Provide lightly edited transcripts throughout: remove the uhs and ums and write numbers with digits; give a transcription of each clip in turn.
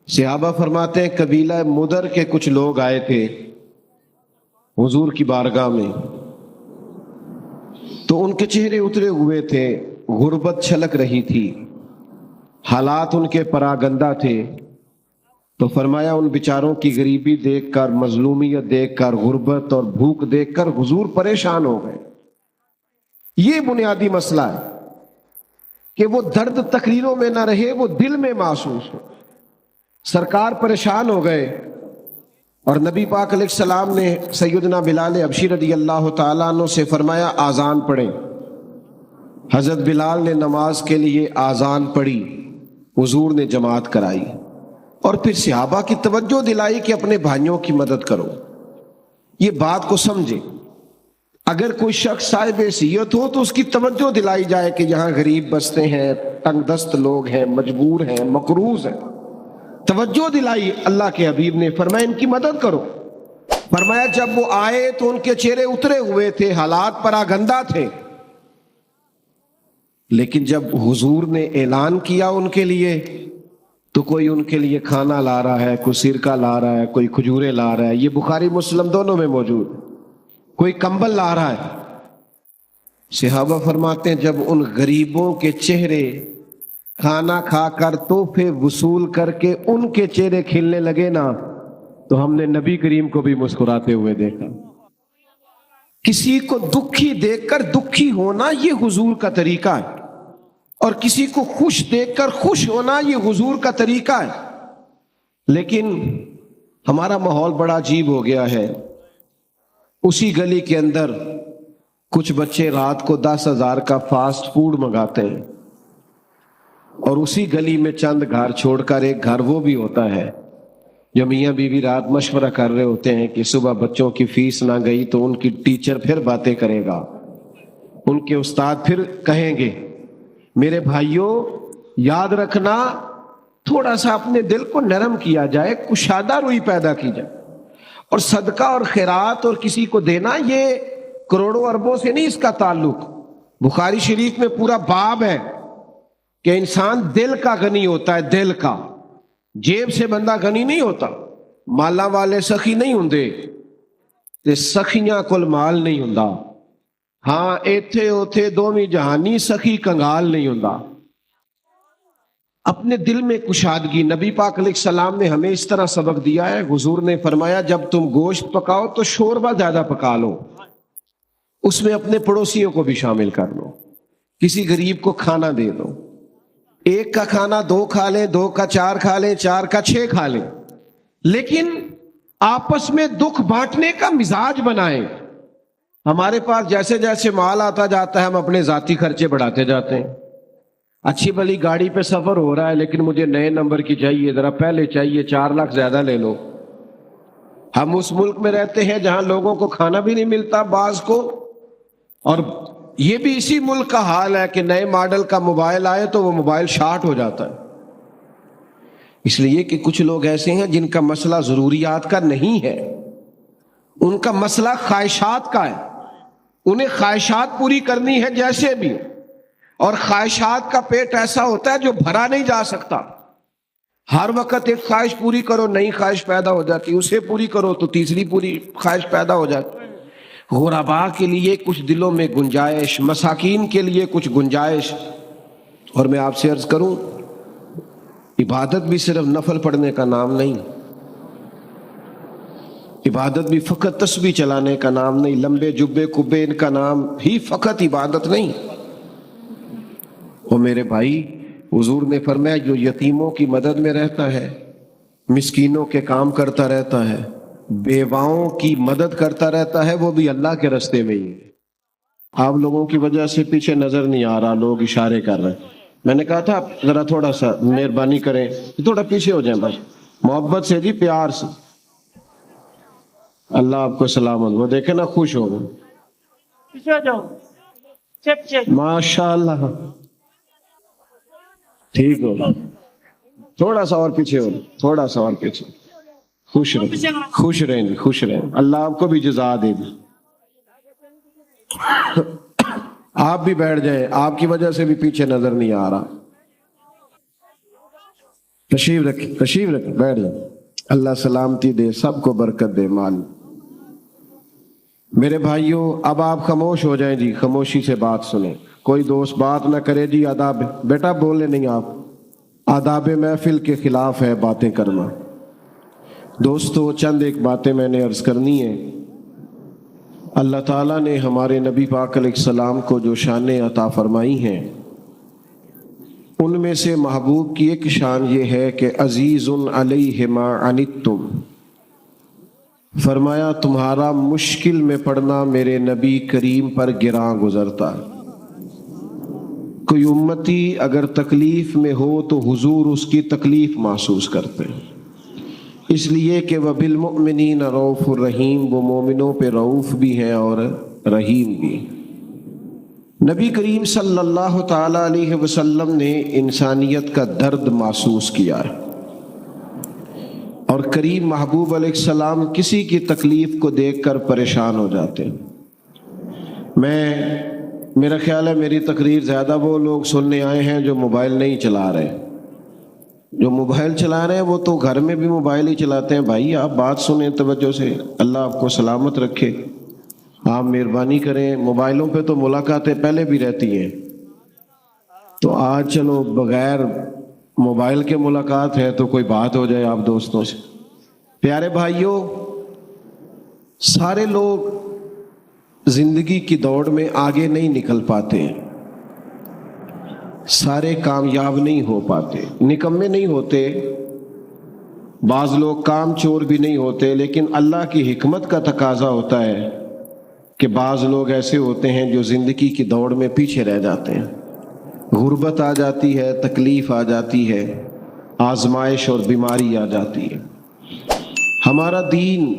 صحابہ فرماتے ہیں قبیلہ مدر کے کچھ لوگ آئے تھے حضور کی بارگاہ میں، تو ان کے چہرے اترے ہوئے تھے، غربت چھلک رہی تھی، حالات ان کے پراگندہ تھے۔ تو فرمایا ان بیچاروں کی غریبی دیکھ کر، مظلومیت دیکھ کر، غربت اور بھوک دیکھ کر حضور پریشان ہو گئے۔ یہ بنیادی مسئلہ ہے کہ وہ درد تقریروں میں نہ رہے، وہ دل میں محسوس ہو۔ سرکار پریشان ہو گئے اور نبی پاک علیہ السلام نے سیدنا بلال حبشی رضی اللہ تعالیٰ عنہ سے فرمایا آذان پڑھیں۔ حضرت بلال نے نماز کے لیے آذان پڑھی، حضور نے جماعت کرائی اور پھر صحابہ کی توجہ دلائی کہ اپنے بھائیوں کی مدد کرو۔ یہ بات کو سمجھے، اگر کوئی شخص صاحب حیثیت ہو تو اس کی توجہ دلائی جائے کہ یہاں غریب بستے ہیں، تنگ دست لوگ ہیں، مجبور ہیں، مقروض ہیں، توجہ دلائی۔ اللہ کے حبیب نے فرمایا ان کی مدد کرو۔ فرمایا جب وہ آئے تو ان کے چہرے اترے ہوئے تھے، حالات پراگندہ تھے، لیکن جب حضور نے اعلان کیا ان کے لیے تو کوئی ان کے لیے کھانا لا رہا ہے، کوئی سرکہ لا رہا ہے، کوئی کھجوریں لا رہا ہے، یہ بخاری مسلم دونوں میں موجود ہے، کوئی کمبل لا رہا ہے۔ صحابہ فرماتے ہیں جب ان غریبوں کے چہرے کھانا کھا کر تحفے وصول کر کے ان کے چہرے کھلنے لگے نا، تو ہم نے نبی کریم کو بھی مسکراتے ہوئے دیکھا۔ کسی کو دکھی دیکھ کر دکھی ہونا یہ حضور کا طریقہ ہے، اور کسی کو خوش دیکھ کر خوش ہونا یہ حضور کا طریقہ ہے۔ لیکن ہمارا ماحول بڑا عجیب ہو گیا ہے۔ اسی گلی کے اندر کچھ بچے رات کو 10,000 کا فاسٹ فوڈ منگاتے ہیں، اور اسی گلی میں چند گھر چھوڑ کر ایک گھر وہ بھی ہوتا ہے جو میاں بیوی رات مشورہ کر رہے ہوتے ہیں کہ صبح بچوں کی فیس نہ گئی تو ان کی ٹیچر پھر باتیں کرے گا، ان کے استاد پھر کہیں گے۔ میرے بھائیوں یاد رکھنا، تھوڑا سا اپنے دل کو نرم کیا جائے، کشادہ روئی پیدا کی جائے، اور صدقہ اور خیرات اور کسی کو دینا یہ کروڑوں اربوں سے نہیں اس کا تعلق۔ بخاری شریف میں پورا باب ہے کہ انسان دل کا غنی ہوتا ہے، دل کا، جیب سے بندہ غنی نہیں ہوتا۔ مالا والے سخی نہیں ہوندے تے سخیاں کل مال نہیں ہوندا، ہاں ایتھے اوتھے دوویں جہانی سخی کنگال نہیں ہوندا۔ اپنے دل میں کشادگی، نبی پاک علیہ السلام نے ہمیں اس طرح سبق دیا ہے۔ حضور نے فرمایا جب تم گوشت پکاؤ تو شوربہ زیادہ پکا لو، اس میں اپنے پڑوسیوں کو بھی شامل کر لو، کسی غریب کو کھانا دے دو، ایک کا کھانا 2 کھا لیں، 2 کا 4 کھا لیں، 4 کا 6 کھا لیں، لیکن آپس میں دکھ بانٹنے کا مزاج بنائیں۔ ہمارے پاس جیسے جیسے مال آتا جاتا ہے ہم اپنے ذاتی خرچے بڑھاتے جاتے ہیں۔ اچھی بھلی گاڑی پہ سفر ہو رہا ہے لیکن مجھے نئے نمبر کی چاہیے، ذرا پہلے چاہیے، 4 لاکھ زیادہ لے لو۔ ہم اس ملک میں رہتے ہیں جہاں لوگوں کو کھانا بھی نہیں ملتا بعض کو، اور یہ بھی اسی ملک کا حال ہے کہ نئے ماڈل کا موبائل آئے تو وہ موبائل شارٹ ہو جاتا ہے۔ اس لیے کہ کچھ لوگ ایسے ہیں جن کا مسئلہ ضروریات کا نہیں ہے، ان کا مسئلہ خواہشات کا ہے، انہیں خواہشات پوری کرنی ہے جیسے بھی، اور خواہشات کا پیٹ ایسا ہوتا ہے جو بھرا نہیں جا سکتا۔ ہر وقت ایک خواہش پوری کرو نئی خواہش پیدا ہو جاتی، اسے پوری کرو تو تیسری پوری خواہش پیدا ہو جاتی۔ غرباء کے لیے کچھ دلوں میں گنجائش، مساکین کے لیے کچھ گنجائش۔ اور میں آپ سے عرض کروں، عبادت بھی صرف نفل پڑھنے کا نام نہیں، عبادت بھی فقط تسبیح چلانے کا نام نہیں، لمبے جبے کبے ان کا نام ہی فقط عبادت نہیں۔ وہ میرے بھائی، حضور نے فرمایا جو یتیموں کی مدد میں رہتا ہے، مسکینوں کے کام کرتا رہتا ہے، بیواؤں کی مدد کرتا رہتا ہے، وہ بھی اللہ کے راستے میں ہی ہے۔ آپ لوگوں کی وجہ سے پیچھے نظر نہیں آ رہا، لوگ اشارے کر رہے ہیں۔ میں نے کہا تھا ذرا تھوڑا سا مہربانی کریں، تھوڑا پیچھے ہو جائیں بس، محبت سے جی، پیار سے۔ اللہ آپ کو سلامت، وہ دیکھیں نا خوش ہو گئے، پیچھے ہو جاؤ، چپ چپ۔ ماشاء اللہ، ٹھیک ہو، تھوڑا سا اور پیچھے ہو، تھوڑا سا اور پیچھے۔ خوش رہیں، خوش رہیں جی، خوش رہیں، اللہ آپ کو بھی جزا دے دی۔ آپ بھی بیٹھ جائیں، آپ کی وجہ سے بھی پیچھے نظر نہیں آ رہا۔ تشریف رکھ بیٹھ جائیں. اللہ سلامتی دے, سب کو برکت دے مال. میرے بھائیوں اب آپ خاموش ہو جائیں جی, خاموشی سے بات سنیں. کوئی دوست بات نہ کرے جی. آداب بیٹا بولے نہیں آپ, آداب محفل کے خلاف ہے باتیں کرنا. دوستو چند ایک باتیں میں نے عرض کرنی ہے. اللہ تعالیٰ نے ہمارے نبی پاک علیہ السلام کو جو شانیں عطا فرمائی ہیں, ان میں سے محبوب کی ایک شان یہ ہے کہ عزیز علیہ ما عنتم. فرمایا تمہارا مشکل میں پڑنا میرے نبی کریم پر گراں گزرتا ہے. کوئی امتی اگر تکلیف میں ہو تو حضور اس کی تکلیف محسوس کرتے ہیں, اس لیے کہ وہ بالمؤمنین رؤوف الرحیم, وہ مومنوں پہ رؤوف بھی ہیں اور رحیم بھی. نبی کریم صلی اللہ تعالی علیہ وسلم نے انسانیت کا درد محسوس کیا ہے, اور کریم محبوب علیہ السلام کسی کی تکلیف کو دیکھ کر پریشان ہو جاتے ہیں. میرا خیال ہے میری تقریر زیادہ وہ لوگ سننے آئے ہیں جو موبائل نہیں چلا رہے. جو موبائل چلا رہے ہیں وہ تو گھر میں بھی موبائل ہی چلاتے ہیں. بھائی آپ بات سنیں توجہ سے, اللہ آپ کو سلامت رکھے. آپ مہربانی کریں, موبائلوں پہ تو ملاقاتیں پہلے بھی رہتی ہیں, تو آج چلو بغیر موبائل کے ملاقات ہے تو کوئی بات ہو جائے آپ دوستوں سے. پیارے بھائیوں, سارے لوگ زندگی کی دوڑ میں آگے نہیں نکل پاتے, سارے کامیاب نہیں ہو پاتے, نکمے نہیں ہوتے, بعض لوگ کام چور بھی نہیں ہوتے. لیکن اللہ کی حکمت کا تقاضا ہوتا ہے کہ بعض لوگ ایسے ہوتے ہیں جو زندگی کی دوڑ میں پیچھے رہ جاتے ہیں. غربت آ جاتی ہے, تکلیف آ جاتی ہے, آزمائش اور بیماری آ جاتی ہے. ہمارا دین,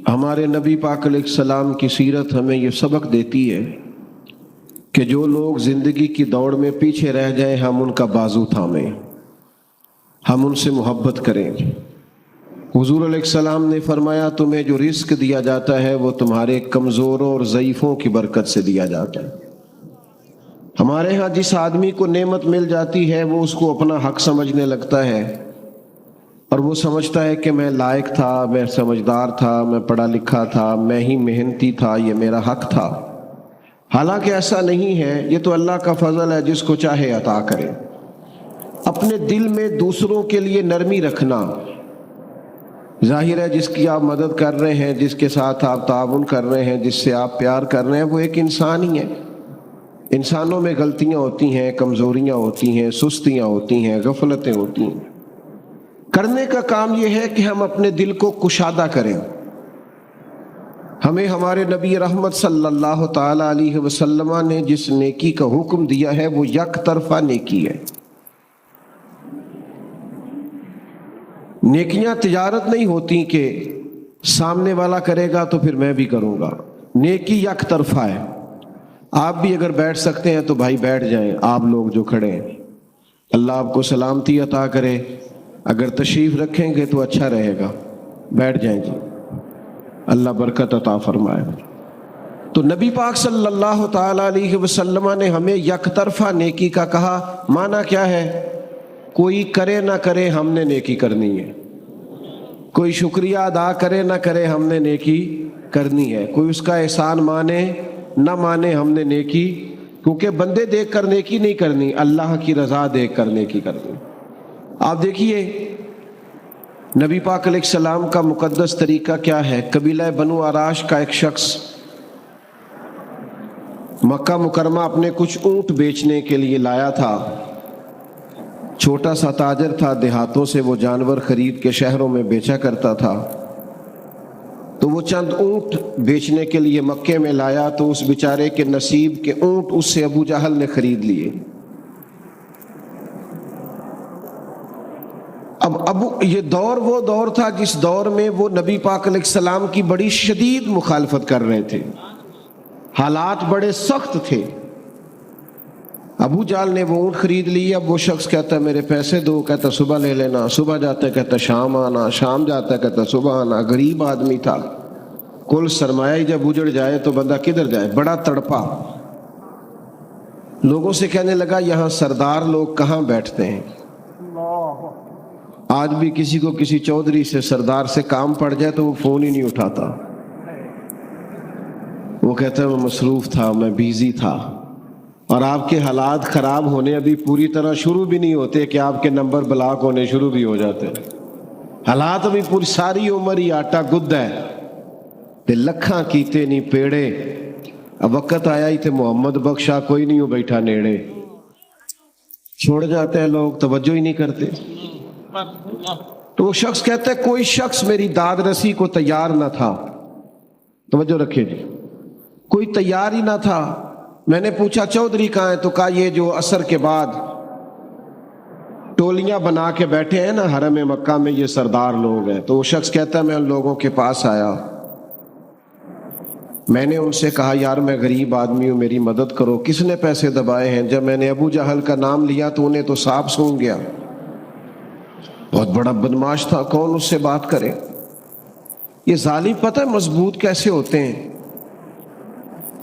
ہمارے نبی پاک علیہ السلام کی سیرت ہمیں یہ سبق دیتی ہے کہ جو لوگ زندگی کی دوڑ میں پیچھے رہ جائیں ہم ان کا بازو تھامیں, ہم ان سے محبت کریں. حضور علیہ السلام نے فرمایا تمہیں جو رزق دیا جاتا ہے وہ تمہارے کمزوروں اور ضعیفوں کی برکت سے دیا جاتا ہے. ہمارے ہاں جس آدمی کو نعمت مل جاتی ہے وہ اس کو اپنا حق سمجھنے لگتا ہے, اور وہ سمجھتا ہے کہ میں لائق تھا, میں سمجھدار تھا, میں پڑھا لکھا تھا, میں ہی محنتی تھا, یہ میرا حق تھا. حالانکہ ایسا نہیں ہے, یہ تو اللہ کا فضل ہے, جس کو چاہے عطا کرے. اپنے دل میں دوسروں کے لیے نرمی رکھنا, ظاہر ہے جس کی آپ مدد کر رہے ہیں, جس کے ساتھ آپ تعاون کر رہے ہیں, جس سے آپ پیار کر رہے ہیں, وہ ایک انسان ہی ہے. انسانوں میں غلطیاں ہوتی ہیں, کمزوریاں ہوتی ہیں, سستیاں ہوتی ہیں, غفلتیں ہوتی ہیں. کرنے کا کام یہ ہے کہ ہم اپنے دل کو کشادہ کریں. ہمیں ہمارے نبی رحمت صلی اللہ تعالی علیہ وسلم نے جس نیکی کا حکم دیا ہے وہ یک طرفہ نیکی ہے. نیکیاں تجارت نہیں ہوتی کہ سامنے والا کرے گا تو پھر میں بھی کروں گا. نیکی یک طرفہ ہے. آپ بھی اگر بیٹھ سکتے ہیں تو بھائی بیٹھ جائیں, آپ لوگ جو کھڑے ہیں. اللہ آپ کو سلامتی عطا کرے. اگر تشریف رکھیں گے تو اچھا رہے گا, بیٹھ جائیں جی, اللہ برکت عطا فرمائے. تو نبی پاک صلی اللہ تعالی علیہ وسلم نے ہمیں یک طرفہ نیکی کا کہا. معنی کیا ہے؟ کوئی کرے نہ کرے ہم نے نیکی کرنی ہے, کوئی شکریہ ادا کرے نہ کرے ہم نے نیکی کرنی ہے, کوئی اس کا احسان مانے نہ مانے ہم نے نیکی, کیونکہ بندے دیکھ کر نیکی نہیں کرنی, اللہ کی رضا دیکھ کر نیکی کرنی. آپ دیکھیے نبی پاک علیہ السلام کا مقدس طریقہ کیا ہے. قبیلہ بنو آراش کا ایک شخص مکہ مکرمہ اپنے کچھ اونٹ بیچنے کے لیے لایا تھا. چھوٹا سا تاجر تھا, دیہاتوں سے وہ جانور خرید کے شہروں میں بیچا کرتا تھا. تو وہ چند اونٹ بیچنے کے لیے مکے میں لایا تو اس بیچارے کے نصیب کے اونٹ اس سے ابو جہل نے خرید لیے. اب یہ دور وہ دور تھا جس دور میں وہ نبی پاک علیہ السلام کی بڑی شدید مخالفت کر رہے تھے, حالات بڑے سخت تھے. ابو جہل نے وہ اونٹ خرید لی. اب وہ شخص کہتا ہے میرے پیسے دو, کہتا صبح لے لینا, صبح جاتا ہے کہتا شام آنا, شام جاتا ہے کہتا صبح آنا. غریب آدمی تھا, کل سرمایہ ہی جب اجڑ جائے تو بندہ کدھر جائے, بڑا تڑپا. لوگوں سے کہنے لگا یہاں سردار لوگ کہاں بیٹھتے ہیں, آج بھی کسی کو کسی چودھری سے سردار سے کام پڑ جائے تو وہ فون ہی نہیں اٹھاتا، وہ کہتا ہے میں مصروف تھا، میں بیزی تھا۔ اور آپ کے حالات خراب ہونے ابھی پوری طرح شروع بھی نہیں ہوتے کہ آپ کے نمبر بلاک ہونے شروع بھی ہو جاتے ہیں۔ حالات ابھی پوری ساری عمر ہی آٹا گد ہے تے لکھاں کیتے نہیں پیڑے، اب وقت آیا ہی تے محمد بخشا کوئی نہیں ہو بیٹھا نیڑے، چھوڑ جاتے ہیں لوگ، توجہ ہی نہیں کرتے۔ تو وہ شخص کہتا ہے کوئی شخص میری داد رسی کو تیار نہ تھا، توجہ رکھے جی، کوئی تیار ہی نہ تھا۔ میں نے پوچھا چودھری کہاں ہے؟ تو کہا یہ جو عصر کے بعد ٹولیاں بنا کے بیٹھے ہیں نا حرم مکہ میں، یہ سردار لوگ ہیں۔ تو وہ شخص کہتا ہے میں ان لوگوں کے پاس آیا، میں نے ان سے کہا یار میں غریب آدمی ہوں، میری مدد کرو۔ کس نے پیسے دبائے ہیں؟ جب میں نے ابو جہل کا نام لیا تو انہیں تو سانپ سونگ گیا، بہت بڑا بدماش تھا، کون اس سے بات کرے؟ یہ ظالم پتہ ہے مضبوط کیسے ہوتے ہیں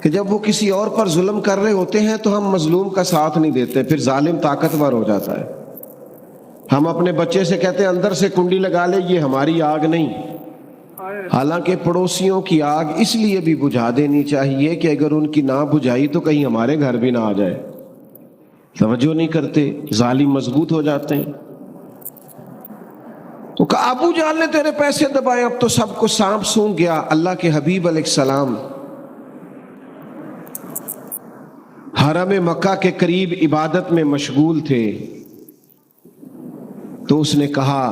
کہ جب وہ کسی اور پر ظلم کر رہے ہوتے ہیں تو ہم مظلوم کا ساتھ نہیں دیتے، پھر ظالم طاقتور ہو جاتا ہے۔ ہم اپنے بچے سے کہتے ہیں اندر سے کنڈی لگا لے، یہ ہماری آگ نہیں، حالانکہ پڑوسیوں کی آگ اس لیے بھی بجھا دینی چاہیے کہ اگر ان کی نہ بجھائی تو کہیں ہمارے گھر بھی نہ آ جائے۔ توجہ نہیں کرتے، ظالم مضبوط ہو جاتے ہیں۔ تو کہا ابو جہل نے تیرے پیسے دبائے، اب تو سب کو سانپ سونگ گیا۔ اللہ کے حبیب علیہ السلام حرم مکہ کے قریب عبادت میں مشغول تھے، تو اس نے کہا،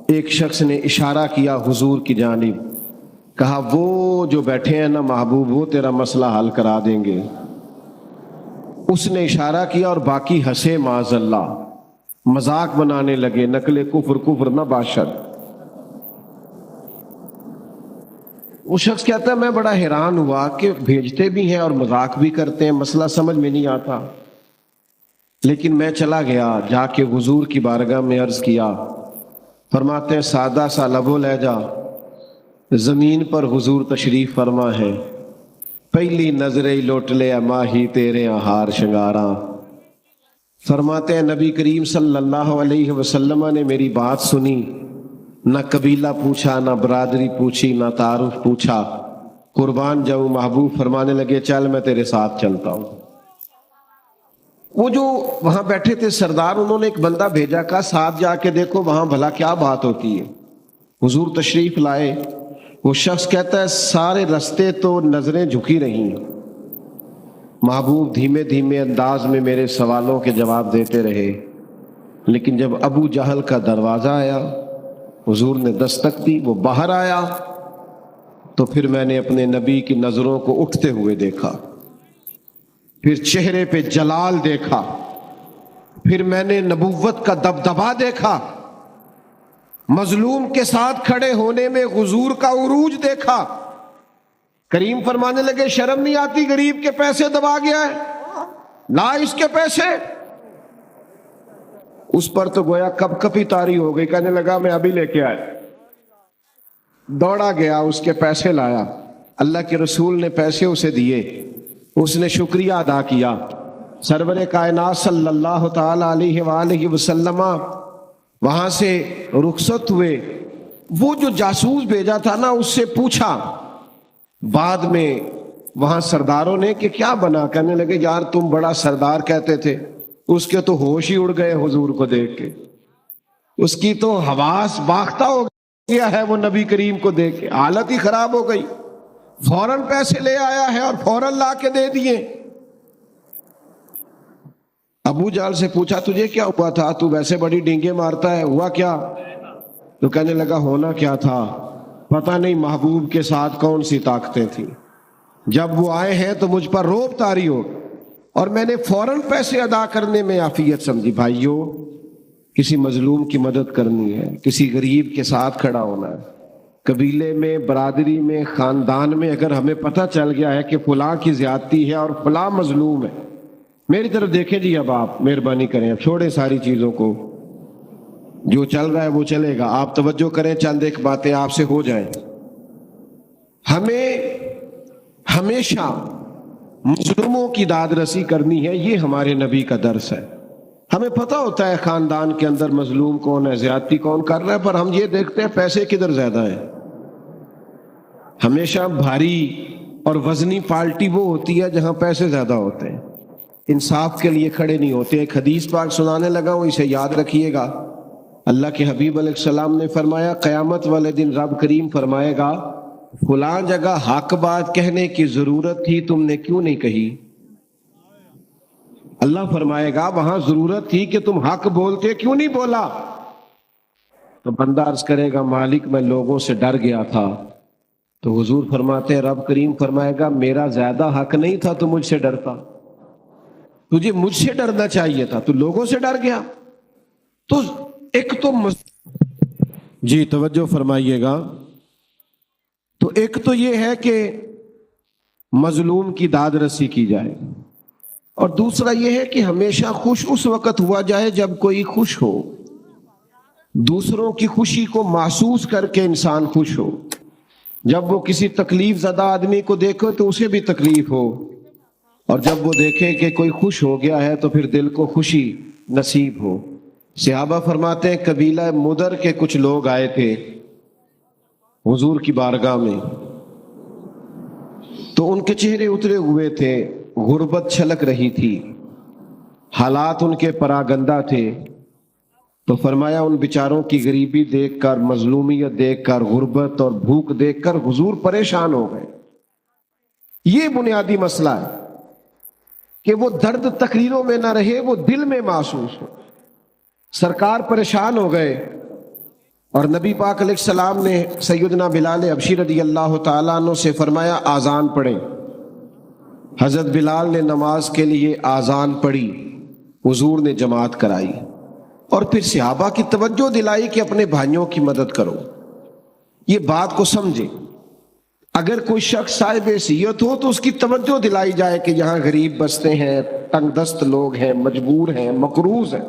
ایک شخص نے اشارہ کیا حضور کی جانب، کہا وہ جو بیٹھے ہیں نا محبوب، وہ تیرا مسئلہ حل کرا دیں گے۔ اس نے اشارہ کیا اور باقی ہنسے، معاذ اللہ، مذاق بنانے لگے، نقل کفر کفر نہ باشد۔ وہ شخص کہتا ہے میں بڑا حیران ہوا کہ بھیجتے بھی ہیں اور مذاق بھی کرتے ہیں، مسئلہ سمجھ میں نہیں آتا۔ لیکن میں چلا گیا، جا کے حضور کی بارگاہ میں عرض کیا۔ فرماتے ہیں سادہ سا لب و لہجہ، زمین پر حضور تشریف فرما ہے، پہلی نظریں لوٹ لے ماہی تیرے ہار شنگاراں۔ فرماتے ہیں نبی کریم صلی اللہ علیہ وسلم نے میری بات سنی، نہ قبیلہ پوچھا، نہ برادری پوچھی، نہ تعارف پوچھا، قربان جاؤں محبوب فرمانے لگے چل میں تیرے ساتھ چلتا ہوں۔ وہ جو وہاں بیٹھے تھے سردار، انہوں نے ایک بندہ بھیجا، کہا ساتھ جا کے دیکھو وہاں بھلا کیا بات ہوتی ہے۔ حضور تشریف لائے، وہ شخص کہتا ہے سارے رستے تو نظریں جھکی رہی، محبوب دھیمے دھیمے انداز میں میرے سوالوں کے جواب دیتے رہے، لیکن جب ابو جہل کا دروازہ آیا، حضور نے دستک دی، وہ باہر آیا، تو پھر میں نے اپنے نبی کی نظروں کو اٹھتے ہوئے دیکھا، پھر چہرے پہ جلال دیکھا، پھر میں نے نبوت کا دبدبا دیکھا، مظلوم کے ساتھ کھڑے ہونے میں حضور کا عروج دیکھا۔ کریم فرمانے لگے شرم نہیں آتی، غریب کے پیسے دبا گیا ہے، لا اس کے پیسے۔ اس پر تو گویا کپ کپی طاری ہو گئی، کہنے لگا میں ابھی لے کے آیا، دوڑا گیا، اس کے پیسے لایا، اللہ کے رسول نے پیسے اسے دیے، اس نے شکریہ ادا کیا۔ سرور کائنات صلی اللہ تعالی علیہ وآلہ وسلم وہاں سے رخصت ہوئے۔ وہ جو جاسوس بھیجا تھا نا، اس سے پوچھا بعد میں وہاں سرداروں نے کہ کیا بنا، کہنے لگے یار تم بڑا سردار کہتے تھے، اس کے تو ہوش ہی اڑ گئے حضور کو دیکھ کے، اس کی تو حواس باختہ ہو گیا ہے وہ نبی کریم کو دیکھ کے، حالت ہی خراب ہو گئی، فوراً پیسے لے آیا ہے اور فوراً لا کے دے دیے۔ ابو جہل سے پوچھا تجھے کیا ہوا تھا، تو ویسے بڑی ڈینگیں مارتا ہے، ہوا کیا؟ تو کہنے لگا ہونا کیا تھا، پتہ نہیں محبوب کے ساتھ کون سی طاقتیں تھیں، جب وہ آئے ہیں تو مجھ پر روب طاری ہو، اور میں نے فوراً پیسے ادا کرنے میں عافیت سمجھی۔ بھائیو، کسی مظلوم کی مدد کرنی ہے، کسی غریب کے ساتھ کھڑا ہونا ہے، قبیلے میں، برادری میں، خاندان میں اگر ہمیں پتہ چل گیا ہے کہ فلاں کی زیادتی ہے اور فلاں مظلوم ہے، میری طرف دیکھیں جی، اب آپ مہربانی کریں، اب چھوڑیں ساری چیزوں کو، جو چل رہا ہے وہ چلے گا، آپ توجہ کریں، چند ایک باتیں آپ سے ہو جائیں۔ ہمیں ہمیشہ مظلوموں کی داد رسی کرنی ہے، یہ ہمارے نبی کا درس ہے۔ ہمیں پتہ ہوتا ہے خاندان کے اندر مظلوم کون ہے، زیادتی کون کر رہا ہے، پر ہم یہ دیکھتے ہیں پیسے کدھر زیادہ ہیں۔ ہمیشہ بھاری اور وزنی پارٹی وہ ہوتی ہے جہاں پیسے زیادہ ہوتے ہیں، انصاف کے لیے کھڑے نہیں ہوتے۔ ایک حدیث پاک سنانے لگا ہوں، اسے یاد رکھیے گا۔ اللہ کے حبیب علیہ السلام نے فرمایا قیامت والے دن رب کریم فرمائے گا فلاں جگہ حق بات کہنے کی ضرورت تھی، تم نے کیوں نہیں کہی؟ اللہ فرمائے گا وہاں ضرورت تھی کہ تم حق بولتے، کیوں نہیں بولا؟ تو بندہ عرض کرے گا مالک میں لوگوں سے ڈر گیا تھا۔ تو حضور فرماتے ہیں رب کریم فرمائے گا میرا زیادہ حق نہیں تھا تو مجھ سے ڈرتا، تجھے مجھ سے ڈرنا چاہیے تھا، تو لوگوں سے ڈر گیا۔ تو ایک تو جی توجہ فرمائیے گا، تو ایک تو یہ ہے کہ مظلوم کی داد رسی کی جائے، اور دوسرا یہ ہے کہ ہمیشہ خوش اس وقت ہوا جائے جب کوئی خوش ہو، دوسروں کی خوشی کو محسوس کر کے انسان خوش ہو۔ جب وہ کسی تکلیف زدہ آدمی کو دیکھو تو اسے بھی تکلیف ہو، اور جب وہ دیکھے کہ کوئی خوش ہو گیا ہے تو پھر دل کو خوشی نصیب ہو۔ صحابہ فرماتے ہیں قبیلہ مدر کے کچھ لوگ آئے تھے حضور کی بارگاہ میں، تو ان کے چہرے اترے ہوئے تھے، غربت چھلک رہی تھی، حالات ان کے پراگندہ تھے۔ تو فرمایا ان بیچاروں کی غریبی دیکھ کر، مظلومیت دیکھ کر، غربت اور بھوک دیکھ کر حضور پریشان ہو گئے۔ یہ بنیادی مسئلہ ہے کہ وہ درد تقریروں میں نہ رہے، وہ دل میں محسوس ہو۔ سرکار پریشان ہو گئے، اور نبی پاک علیہ السلام نے سیدنا بلال حبشی رضی اللہ تعالیٰ عنہ سے فرمایا آذان پڑھیں۔ حضرت بلال نے نماز کے لیے آذان پڑھی، حضور نے جماعت کرائی، اور پھر صحابہ کی توجہ دلائی کہ اپنے بھائیوں کی مدد کرو۔ یہ بات کو سمجھے، اگر کوئی شخص صاحب حیثیت ہو تو اس کی توجہ دلائی جائے کہ یہاں غریب بستے ہیں، تنگ دست لوگ ہیں، مجبور ہیں، مقروض ہیں،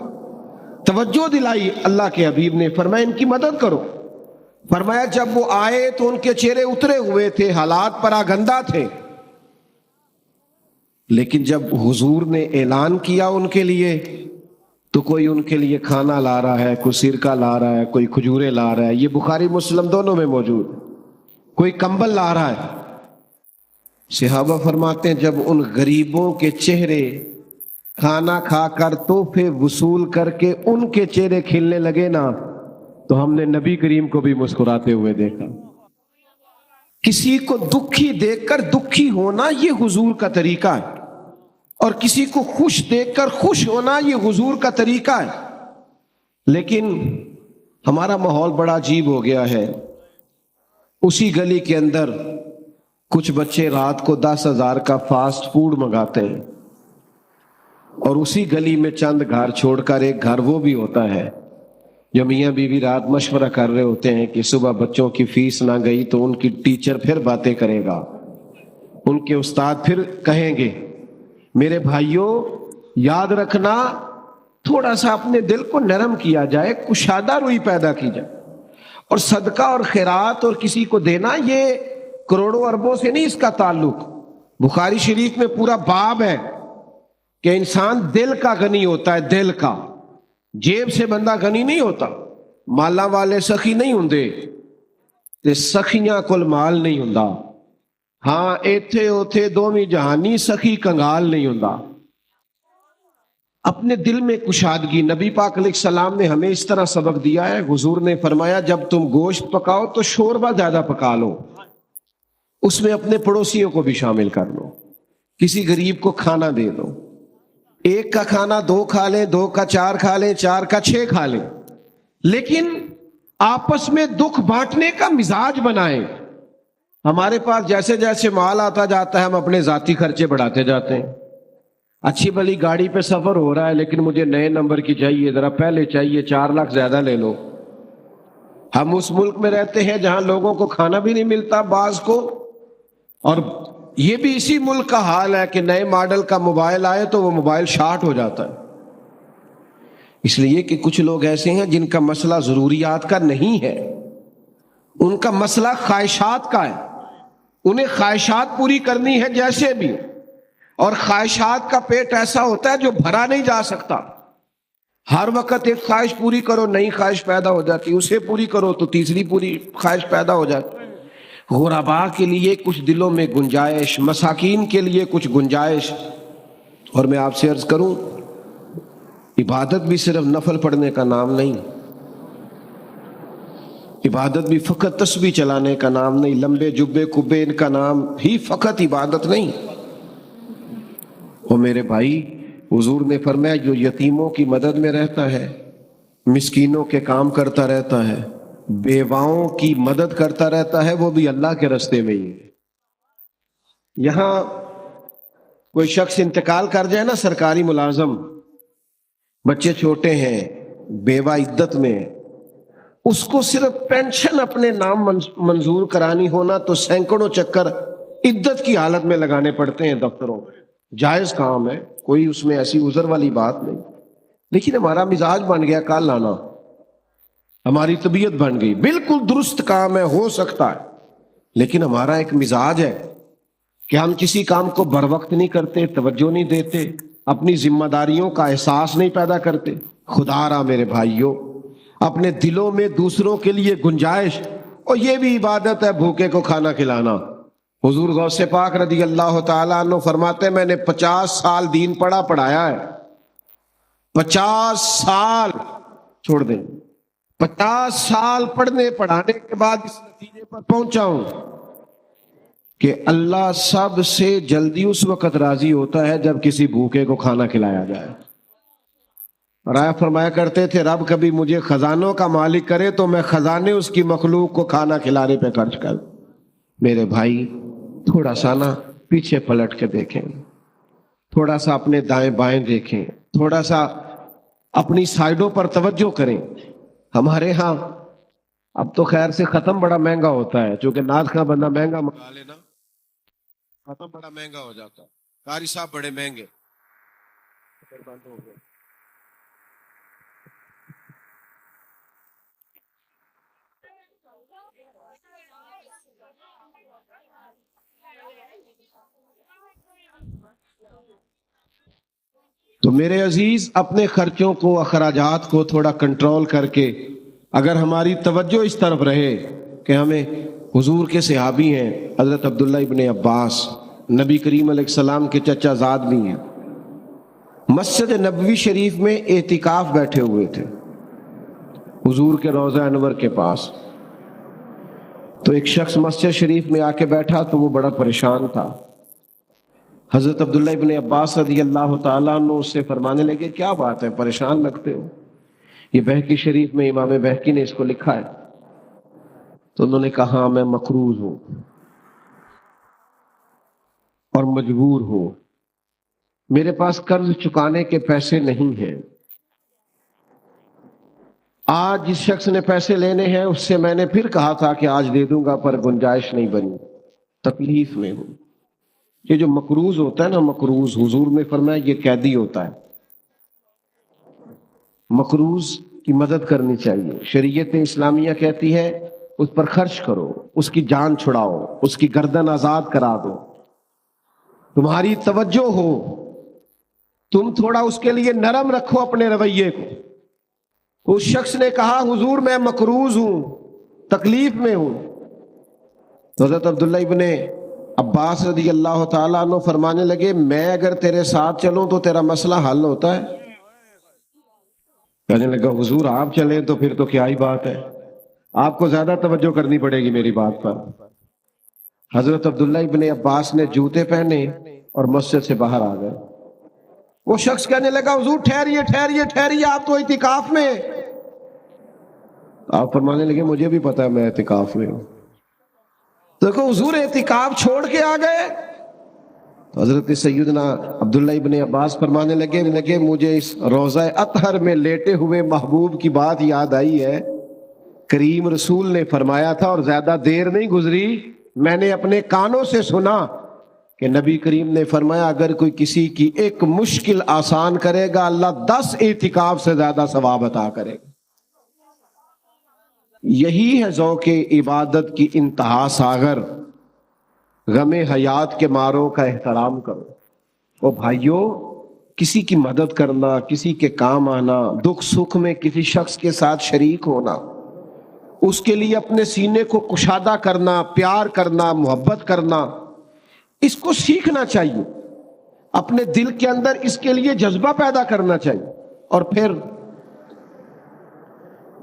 توجہ دلائی۔ اللہ کے حبیب نے فرمایا ان کی مدد کرو۔ فرمایا جب وہ آئے تو ان کے چہرے اترے ہوئے تھے، حالات پراگندہ تھے، لیکن جب حضور نے اعلان کیا ان کے لیے تو کوئی ان کے لیے کھانا لا رہا ہے، کوئی سرکہ لا رہا ہے، کوئی کھجورے لا رہا ہے، یہ بخاری مسلم دونوں میں موجود، کوئی کمبل لا رہا ہے۔ صحابہ فرماتے ہیں جب ان غریبوں کے چہرے کھانا کھا کر تحفے وصول کر کے ان کے چہرے کھلنے لگے نا، تو ہم نے نبی کریم کو بھی مسکراتے ہوئے دیکھا۔ کسی کو دکھی دیکھ کر دکھی ہونا یہ حضور کا طریقہ ہے، اور کسی کو خوش دیکھ کر خوش ہونا یہ حضور کا طریقہ ہے۔ لیکن ہمارا ماحول بڑا عجیب ہو گیا ہے۔ اسی گلی کے اندر کچھ بچے رات کو 10,000 کا فاسٹ فوڈ منگاتے ہیں، اور اسی گلی میں چند گھر چھوڑ کر ایک گھر وہ بھی ہوتا ہے جو میاں بیوی رات مشورہ کر رہے ہوتے ہیں کہ صبح بچوں کی فیس نہ گئی تو ان کی ٹیچر پھر باتیں کرے گا، ان کے استاد پھر کہیں گے۔ میرے بھائیوں یاد رکھنا، تھوڑا سا اپنے دل کو نرم کیا جائے، کشادہ روئی پیدا کی جائے، اور صدقہ اور خیرات اور کسی کو دینا یہ کروڑوں اربوں سے نہیں اس کا تعلق۔ بخاری شریف میں پورا باب ہے کہ انسان دل کا غنی ہوتا ہے، دل کا، جیب سے بندہ غنی نہیں ہوتا۔ مالا والے سخی نہیں ہوندے تے سخیاں کول مال نہیں ہوندا، ہاں ایتھے اوتھے دوویں جہانی سخی کنگال نہیں ہوندا۔ اپنے دل میں کشادگی، نبی پاک علیہ السلام نے ہمیں اس طرح سبق دیا ہے۔ حضور نے فرمایا جب تم گوشت پکاؤ تو شوربہ زیادہ پکا لو، اس میں اپنے پڑوسیوں کو بھی شامل کر لو، کسی غریب کو کھانا دے دو، ایک کا کھانا 2 کھا لیں، 2 کا 4 کھا لیں، 4 کا 6 کھا لیں، لیکن آپس میں دکھ بانٹنے کا مزاج بنائیں۔ ہمارے پاس جیسے جیسے مال آتا جاتا ہے ہم اپنے ذاتی خرچے بڑھاتے جاتے ہیں۔ اچھی بھلی گاڑی پہ سفر ہو رہا ہے لیکن مجھے نئے نمبر کی چاہیے، ذرا پہلے چاہیے، 4 لاکھ زیادہ لے لو۔ ہم اس ملک میں رہتے ہیں جہاں لوگوں کو کھانا بھی نہیں ملتا بعض کو، اور یہ بھی اسی ملک کا حال ہے کہ نئے ماڈل کا موبائل آئے تو وہ موبائل شارٹ ہو جاتا ہے۔ اس لیے کہ کچھ لوگ ایسے ہیں جن کا مسئلہ ضروریات کا نہیں ہے، ان کا مسئلہ خواہشات کا ہے، انہیں خواہشات پوری کرنی ہے جیسے بھی، اور خواہشات کا پیٹ ایسا ہوتا ہے جو بھرا نہیں جا سکتا۔ ہر وقت ایک خواہش پوری کرو نئی خواہش پیدا ہو جاتی، اسے پوری کرو تو تیسری پوری خواہش پیدا ہو جاتی۔ غربا کے لیے کچھ دلوں میں گنجائش، مساکین کے لیے کچھ گنجائش۔ اور میں آپ سے عرض کروں، عبادت بھی صرف نفل پڑھنے کا نام نہیں، عبادت بھی فقط تسبیح چلانے کا نام نہیں، لمبے جبے کبے ان کا نام ہی فقط عبادت نہیں۔ وہ میرے بھائی، حضور نے فرمایا جو یتیموں کی مدد میں رہتا ہے، مسکینوں کے کام کرتا رہتا ہے، بیواؤں کی مدد کرتا رہتا ہے، وہ بھی اللہ کے راستے میں ہی ہے۔ یہاں کوئی شخص انتقال کر جائے نا، سرکاری ملازم، بچے چھوٹے ہیں، بیوہ عدت میں، اس کو صرف پینشن اپنے نام منظور کرانی ہونا تو سینکڑوں چکر عدت کی حالت میں لگانے پڑتے ہیں دفتروں میں۔ جائز کام ہے، کوئی اس میں ایسی عذر والی بات نہیں، لیکن ہمارا مزاج بن گیا کال لانا، ہماری طبیعت بن گئی۔ بالکل درست کام ہے، ہو سکتا ہے، لیکن ہمارا ایک مزاج ہے کہ ہم کسی کام کو بر وقت نہیں کرتے، توجہ نہیں دیتے، اپنی ذمہ داریوں کا احساس نہیں پیدا کرتے۔ خدا را میرے بھائیوں، اپنے دلوں میں دوسروں کے لیے گنجائش، اور یہ بھی عبادت ہے بھوکے کو کھانا کھلانا۔ حضور غوث پاک رضی اللہ تعالیٰ عنہ فرماتے ہیں میں نے 50 سال دین پڑھایا ہے، 50 سال، چھوڑ دیں، 50 سال پڑھنے پڑھانے کے بعد اس نتیجے پر پہنچا ہوں کہ اللہ سب سے جلدی اس وقت راضی ہوتا ہے جب کسی بھوکے کو کھانا کھلایا جائے۔ اور آپ فرمایا کرتے تھے رب کبھی مجھے خزانوں کا مالک کرے تو میں خزانے اس کی مخلوق کو کھانا کھلانے پہ خرچ کر۔ میرے بھائی، تھوڑا سا نا پیچھے پلٹ کے دیکھیں، تھوڑا سا اپنے دائیں بائیں دیکھیں، تھوڑا سا اپنی سائڈوں پر توجہ کریں۔ ہمارے ہاں اب تو خیر سے ختم بڑا مہنگا ہوتا ہے، چونکہ ناز کا بندہ مہنگا منگا لینا، ختم بڑا مہنگا ہو جاتا ہے، قاری صاحب بڑے مہنگے، بند ہو گئے۔ تو میرے عزیز، اپنے خرچوں کو، اخراجات کو تھوڑا کنٹرول کر کے اگر ہماری توجہ اس طرف رہے کہ ہمیں حضور کے صحابی ہیں حضرت عبداللہ ابن عباس، نبی کریم علیہ السلام کے چچا زاد بھی ہیں، مسجد نبوی شریف میں اعتکاف بیٹھے ہوئے تھے حضور کے روضہ انور کے پاس۔ تو ایک شخص مسجد شریف میں آ کے بیٹھا تو وہ بڑا پریشان تھا۔ حضرت عبداللہ ابن عباس رضی اللہ تعالیٰ عنہ اس سے فرمانے لگے کیا بات ہے، پریشان لگتے ہو؟ یہ بہقی شریف میں امام بہقی نے اس کو لکھا ہے۔ تو انہوں نے کہا ہاں میں مقروض ہوں اور مجبور ہوں، میرے پاس قرض چکانے کے پیسے نہیں ہیں، آج جس شخص نے پیسے لینے ہیں اس سے میں نے پھر کہا تھا کہ آج دے دوں گا پر گنجائش نہیں بنی، تکلیف میں ہوں۔ یہ جو مقروض ہوتا ہے نا، مقروض حضور نے فرمایا یہ قیدی ہوتا ہے، مقروض کی مدد کرنی چاہیے۔ شریعت اسلامیہ کہتی ہے اس پر خرچ کرو، اس کی جان چھڑاؤ، اس کی گردن آزاد کرا دو، تمہاری توجہ ہو، تم تھوڑا اس کے لیے نرم رکھو اپنے رویے کو۔ اس شخص نے کہا حضور میں مقروض ہوں، تکلیف میں ہوں۔ تو حضرت عبداللہ ابن عباس رضی اللہ تعالیٰ عنہ فرمانے لگے میں اگر تیرے ساتھ چلوں تو تیرا مسئلہ حل ہوتا ہے؟ کہنے لگا حضور آپ چلیں تو پھر تو کیا ہی بات ہے، آپ کو زیادہ توجہ کرنی پڑے گی میری بات پر۔ حضرت عبداللہ ابن عباس نے جوتے پہنے اور مسجد سے باہر آ گئے۔ وہ شخص کہنے لگا حضور ٹھہریے ٹھہریے ٹھہریے، آپ تو اعتکاف میں۔ آپ فرمانے لگے مجھے بھی پتا ہے میں اعتکاف میں ہوں۔ دیکھو حضور اعتکاف چھوڑ کے آ گئے۔ حضرت سیدنا عبداللہ ابن عباس فرمانے لگے مجھے اس روضہ اطہر میں لیٹے ہوئے محبوب کی بات یاد آئی ہے، کریم رسول نے فرمایا تھا اور زیادہ دیر نہیں گزری میں نے اپنے کانوں سے سنا کہ نبی کریم نے فرمایا اگر کوئی کسی کی ایک مشکل آسان کرے گا اللہ 10 اعتکاف سے زیادہ ثواب عطا کرے گا۔ یہی ہے ذوق عبادت کی انتہا ساغر۔ غم حیات کے ماروں کا احترام کرو۔ او بھائیو، کسی کی مدد کرنا، کسی کے کام آنا، دکھ سکھ میں کسی شخص کے ساتھ شریک ہونا، اس کے لیے اپنے سینے کو کشادہ کرنا، پیار کرنا، محبت کرنا، اس کو سیکھنا چاہیے. اپنے دل کے اندر اس کے لیے جذبہ پیدا کرنا چاہیے. اور پھر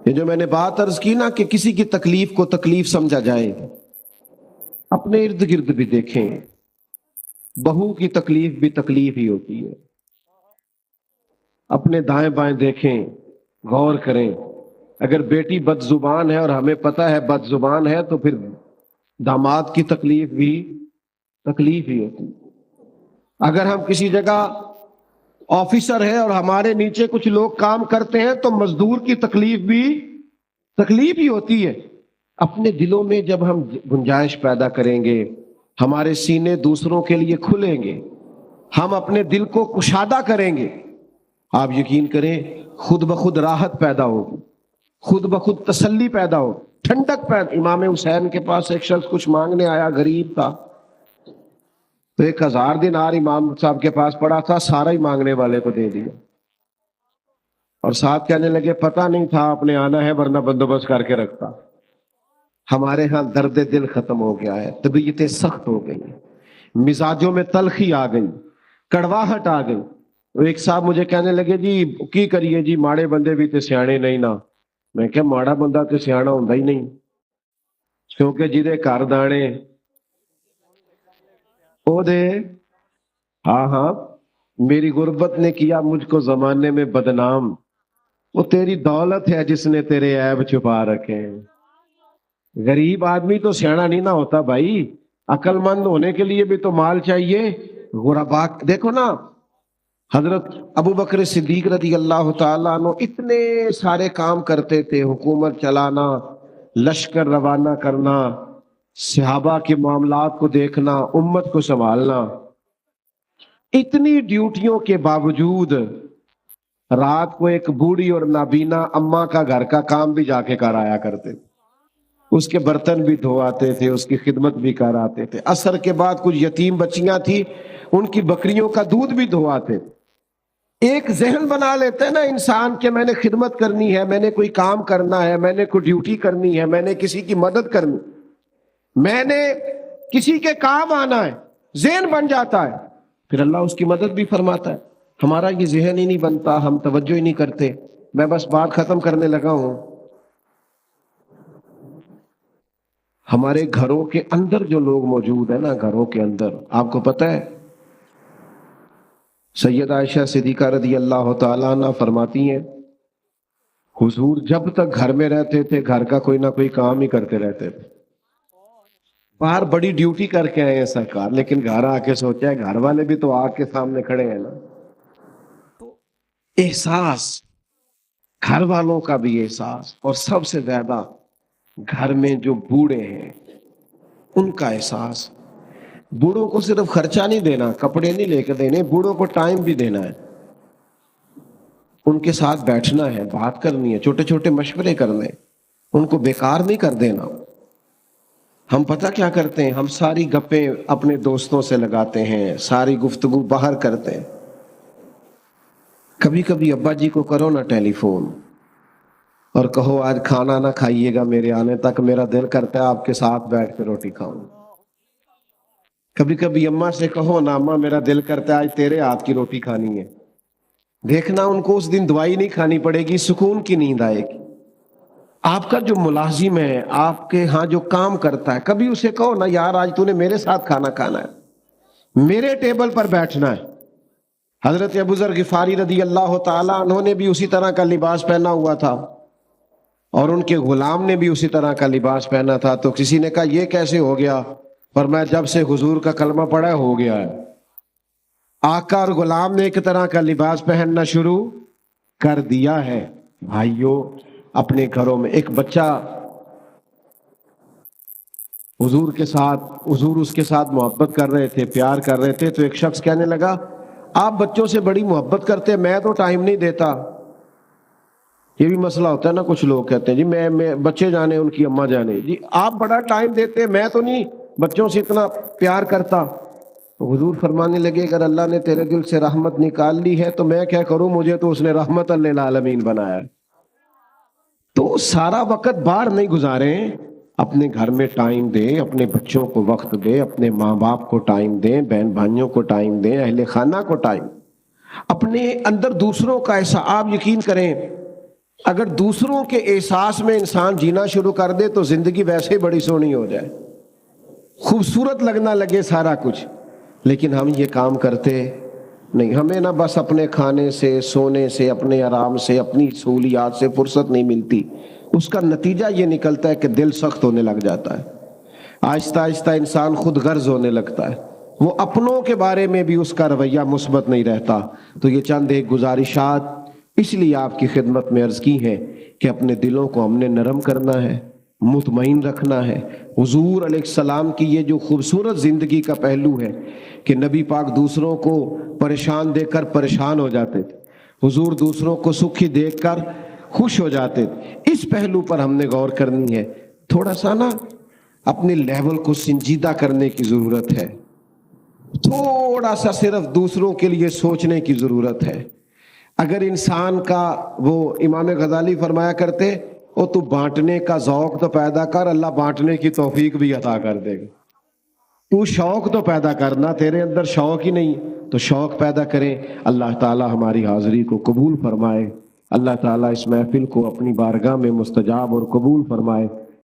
یہ جو میں نے بات عرض کی نا کہ کسی کی تکلیف کو تکلیف سمجھا جائے، اپنے ارد گرد بھی دیکھیں، بہو کی تکلیف بھی تکلیف ہی ہوتی ہے. اپنے دائیں بائیں دیکھیں، غور کریں. اگر بیٹی بد زبان ہے اور ہمیں پتہ ہے بد زبان ہے تو پھر داماد کی تکلیف بھی تکلیف ہی ہوتی. اگر ہم کسی جگہ آفیسر ہے اور ہمارے نیچے کچھ لوگ کام کرتے ہیں تو مزدور کی تکلیف بھی تکلیف ہی ہوتی ہے. اپنے دلوں میں جب ہم گنجائش پیدا کریں گے، ہمارے سینے دوسروں کے لیے کھلیں گے، ہم اپنے دل کو کشادہ کریں گے، آپ یقین کریں خود بخود راحت پیدا ہوگی، خود بخود تسلی پیدا ہو، ٹھنڈک پیدا. امام حسین کے پاس ایک شخص کچھ مانگنے آیا، غریب تھا، تو 1000 دینار امام صاحب کے پاس پڑا تھا، سارا ہی مانگنے والے کو دے دیا. اور ساتھ کہنے لگے پتہ نہیں تھا آپ نے آنا ہے ورنہ بندوبست کر کے رکھتا. ہمارے ہاں درد دل ختم ہو گیا ہے، طبیعتیں سخت ہو گئی، مزاجوں میں تلخی آ گئی، کڑواہٹ آ گئی. ایک صاحب مجھے کہنے لگے جی کی کریے جی ماڑے بندے بھی تے سیانے نہیں نا. میں کہا ماڑا بندہ تے سیانا ہوندا ہی نہیں، کیونکہ جدے گھر دانے او دے. ہاں میری غربت نے کیا مجھ کو زمانے میں بدنام، وہ تیری دولت ہے جس نے تیرے عیب چھپا رکھے ہیں. غریب آدمی تو سیانا نہیں نہ ہوتا بھائی، عقل مند ہونے کے لیے بھی تو مال چاہیے. غربا دیکھو نا، حضرت ابو بکر صدیق رضی اللہ تعالیٰ عنہ اتنے سارے کام کرتے تھے، حکومت چلانا، لشکر روانہ کرنا، صحابہ کے معاملات کو دیکھنا، امت کو سنبھالنا. اتنی ڈیوٹیوں کے باوجود رات کو ایک بوڑھی اور نابینا اماں کا گھر کا کام بھی جا کے کر آیا کرتے تھے، اس کے برتن بھی دھو آتے تھے، اس کی خدمت بھی کر آتے تھے. عصر کے بعد کچھ یتیم بچیاں تھیں، ان کی بکریوں کا دودھ بھی دھو آتے تھے. ایک ذہن بنا لیتے ہیں نا انسان کہ میں نے خدمت کرنی ہے، میں نے کوئی کام کرنا ہے، میں نے کوئی ڈیوٹی کرنی ہے، میں نے کسی کی مدد کرنی، میں نے کسی کے کام آنا ہے، ذہن بن جاتا ہے، پھر اللہ اس کی مدد بھی فرماتا ہے. ہمارا یہ ذہن ہی نہیں بنتا، ہم توجہ ہی نہیں کرتے. میں بس بات ختم کرنے لگا ہوں. ہمارے گھروں کے اندر جو لوگ موجود ہیں نا، گھروں کے اندر آپ کو پتہ ہے سید عائشہ صدیقہ رضی اللہ تعالیٰ عنہ فرماتی ہیں حضور جب تک گھر میں رہتے تھے گھر کا کوئی نہ کوئی کام ہی کرتے رہتے تھے. باہر بڑی ڈیوٹی کر کے آئے ہیں سرکار، لیکن گھر آ کے سوچا ہے گھر والے بھی تو آگ کے سامنے کھڑے ہیں نا. تو احساس، گھر والوں کا بھی احساس، اور سب سے زیادہ گھر میں جو بوڑھے ہیں ان کا احساس. بوڑھوں کو صرف خرچہ نہیں دینا، کپڑے نہیں لے کے دینے، بوڑھوں کو ٹائم بھی دینا ہے، ان کے ساتھ بیٹھنا ہے، بات کرنی ہے، چھوٹے چھوٹے مشورے کرنے، ان کو بیکار نہیں کر دینا. ہم پتہ کیا کرتے ہیں، ہم ساری گپیں اپنے دوستوں سے لگاتے ہیں، ساری گفتگو باہر کرتے ہیں. کبھی کبھی ابا جی کو کرو نا ٹیلی فون اور کہو آج کھانا نہ کھائیے گا میرے آنے تک، میرا دل کرتا ہے آپ کے ساتھ بیٹھ کے روٹی کھاؤں. کبھی کبھی اماں سے کہو نا اماں میرا دل کرتا ہے آج تیرے ہاتھ کی روٹی کھانی ہے. دیکھنا ان کو اس دن دوائی نہیں کھانی پڑے گی، سکون کی نیند آئے گی. آپ کا جو ملازم ہے، آپ کے ہاں جو کام کرتا ہے، کبھی اسے کہو نا یار آج تو نے میرے ساتھ کھانا کھانا ہے، میرے ٹیبل پر بیٹھنا ہے. حضرت ابو ذر غفاری رضی اللہ تعالیٰ عنہ نے بھی اسی طرح کا لباس پہنا ہوا تھا اور ان کے غلام نے بھی اسی طرح کا لباس پہنا تھا. تو کسی نے کہا یہ کیسے ہو گیا؟ فرمایا جب سے حضور کا کلمہ پڑھا ہو گیا ہے. آقا اور غلام نے ایک طرح کا لباس پہننا شروع کر دیا ہے. بھائیوں اپنے گھروں میں ایک بچہ حضور کے ساتھ، حضور اس کے ساتھ محبت کر رہے تھے، پیار کر رہے تھے، تو ایک شخص کہنے لگا آپ بچوں سے بڑی محبت کرتے، میں تو ٹائم نہیں دیتا. یہ بھی مسئلہ ہوتا ہے نا، کچھ لوگ کہتے ہیں جی میں بچے جانے ان کی اماں جانے، جی آپ بڑا ٹائم دیتے، میں تو نہیں بچوں سے اتنا پیار کرتا. حضور فرمانے لگے اگر اللہ نے تیرے دل سے رحمت نکال لی ہے تو میں کیا کروں، مجھے تو اس نے رحمت للعالمین بنایا ہے۔ تو سارا وقت باہر نہیں گزاریں، اپنے گھر میں ٹائم دیں، اپنے بچوں کو وقت دیں، اپنے ماں باپ کو ٹائم دیں، بہن بھائیوں کو ٹائم دیں، اہل خانہ کو ٹائم، اپنے اندر دوسروں کا احساس۔ آپ یقین کریں اگر دوسروں کے احساس میں انسان جینا شروع کر دے تو زندگی ویسے بڑی سونی ہو جائے، خوبصورت لگنا لگے سارا کچھ، لیکن ہم یہ کام کرتے نہیں۔ ہمیں نہ بس اپنے کھانے سے، سونے سے، اپنے آرام سے، اپنی سہولیات سے فرصت نہیں ملتی، اس کا نتیجہ یہ نکلتا ہے کہ دل سخت ہونے لگ جاتا ہے، آہستہ آہستہ انسان خود غرض ہونے لگتا ہے، وہ اپنوں کے بارے میں بھی اس کا رویہ مثبت نہیں رہتا۔ تو یہ چند ایک گزارشات اس لیے آپ کی خدمت میں عرض کی ہیں کہ اپنے دلوں کو ہم نے نرم کرنا ہے، مطمئن رکھنا ہے۔ حضور علیہ السلام کی یہ جو خوبصورت زندگی کا پہلو ہے کہ نبی پاک دوسروں کو پریشان دیکھ کر پریشان ہو جاتے تھے، حضور دوسروں کو سکھی دیکھ کر خوش ہو جاتے تھے، اس پہلو پر ہم نے غور کرنی ہے۔ تھوڑا سا نا اپنے لیول کو سنجیدہ کرنے کی ضرورت ہے، تھوڑا سا صرف دوسروں کے لیے سوچنے کی ضرورت ہے۔ اگر انسان کا، وہ امام غزالی فرمایا کرتے، او تو بانٹنے کا ذوق تو پیدا کر، اللہ بانٹنے کی توفیق بھی عطا کر دے گا۔ تو شوق تو پیدا کرنا، تیرے اندر شوق ہی نہیں تو شوق پیدا کریں۔ اللہ تعالی ہماری حاضری کو قبول فرمائے، اللہ تعالی اس محفل کو اپنی بارگاہ میں مستجاب اور قبول فرمائے۔